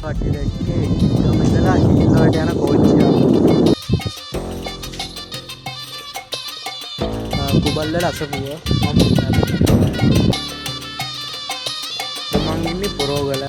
කටිරෙක්කේ ගමඉඳලා හිල්ලවට යන කෝච්චිය කුබල්ල රසපුව මං ඉන්නේ පොරෝගල.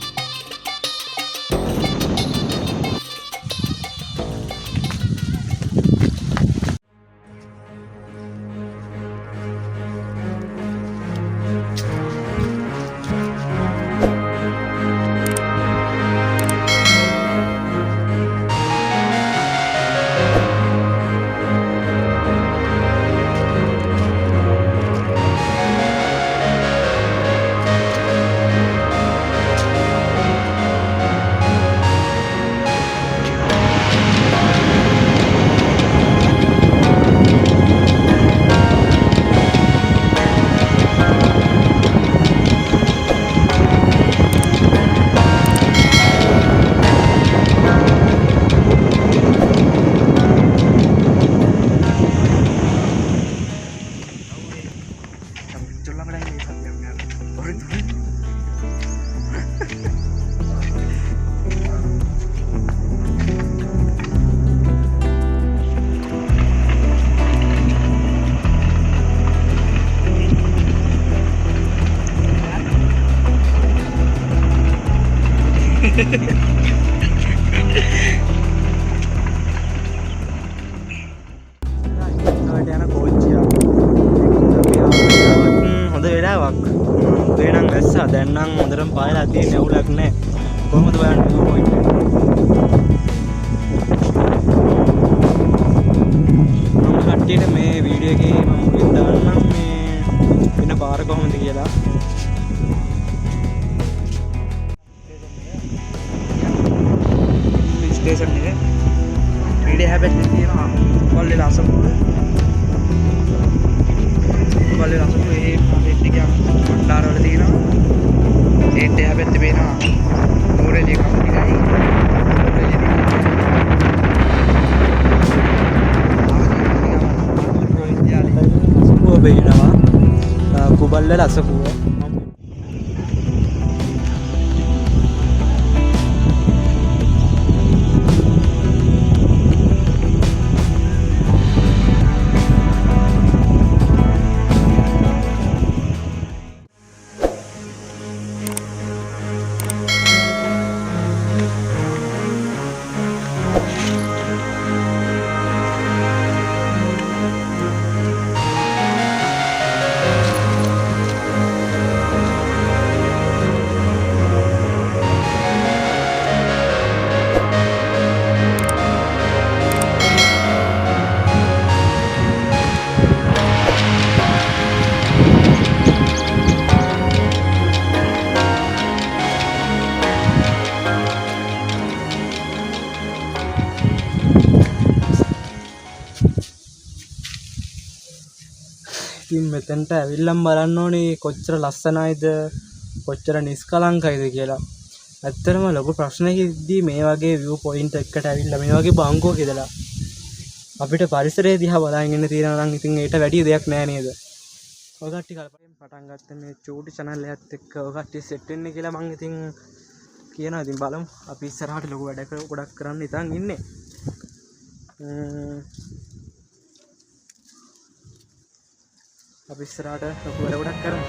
යන කෝච්චිය හොඳ වෙලාවක් වේනම් වැස්සා දැන් නම් හොඳටම පායලා තියෙන අවුලක් නැහැ. කොහොමද බලන්න පොයින්ට් එක? මම කට්ටියට මේ වීඩියෝ එකේ මම මුලින් දාන්නම් මේ වෙන පාර කොහොමද කියලා. ස්ටේෂන් එකේ වීඩියෝ හැබැයි තියෙනවා කොල්ලේ අසපුව කොල්ලේ අසපුව ඒ පෙට්ටි ගියා කොණ්ඩාර වල තියෙනවා ඒත් එහා පැත්තේ පේනවා නූරේලිය කම්පිටයි අසපුව පේනවා කුබල්ල අසපුව. ඉතින් මෙතනට ඇවිල්ලම් බලන්න ඕනේ කොච්චර ලස්සනයිද කොච්චර නිස්කලංකයිද කියලා. ඇත්තටම ලොකු ප්‍රශ්නයකදී මේ වගේ view point එකකට ඇවිල්ලා මේ වගේ බංකුවක ඉඳලා අපිට පරිසරය දිහා බලන් ඉන්න තියෙනවා නම් ඉතින් ඒට වැඩි දෙයක් නෑ නේද? ඔය කට්ටිය කල්පයෙන් පටන් ගත්ත මේ චූටි channel එකත් එක්ක ඔය කට්ටිය සෙට් වෙන්න කියලා මං ඉතින් කියනවා. ඉතින් බලමු අපි ඉස්සරහට ලොකු වැඩ ගොඩක් කරන්න ඉතින් ඉන්නේ. අපි ඉස්සරහට ලොකු වැඩ ගොඩක් කරමු.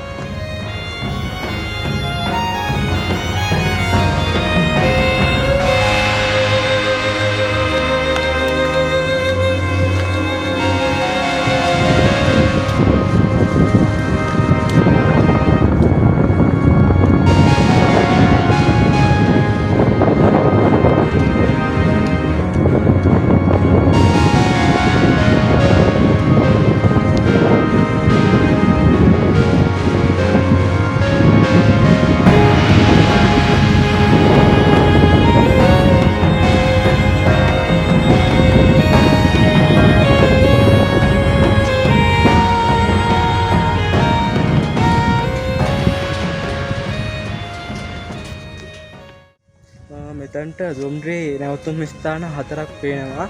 මෙතනට දුම්රියේ නැවතුම් ස්ථාන 4ක් පේනවා.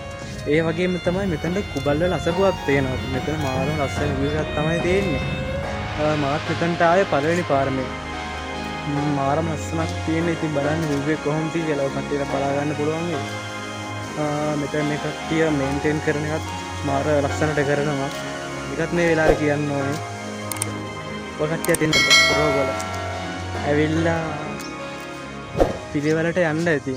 ඒ වගේම තමයි මෙතනට කුබල්වල අසපුවක් තියෙනවා. මෙතන මාළු ලස්සන view එකක් තමයි තියෙන්නේ. මාත් මෙතනට ආවේ පළවෙනි පාර මේ. මාරම ලස්සනක් තියෙන. ඉතින් බලන්න view එක කොහොමද කියලා කට්ටියට බලා ගන්න පුළුවන් වෙයි. මෙතන මේ කට්ටිය මේන්ටේන් කරන එකත් මාර ලස්සනට කරනවා. ඒකත් මේ වෙලාවේ කියන්න ඕනේ. ඔය කට්ටිය තියෙන පොරවල ඇවිල්ලා පිළිවෙලට යන්න ඇති.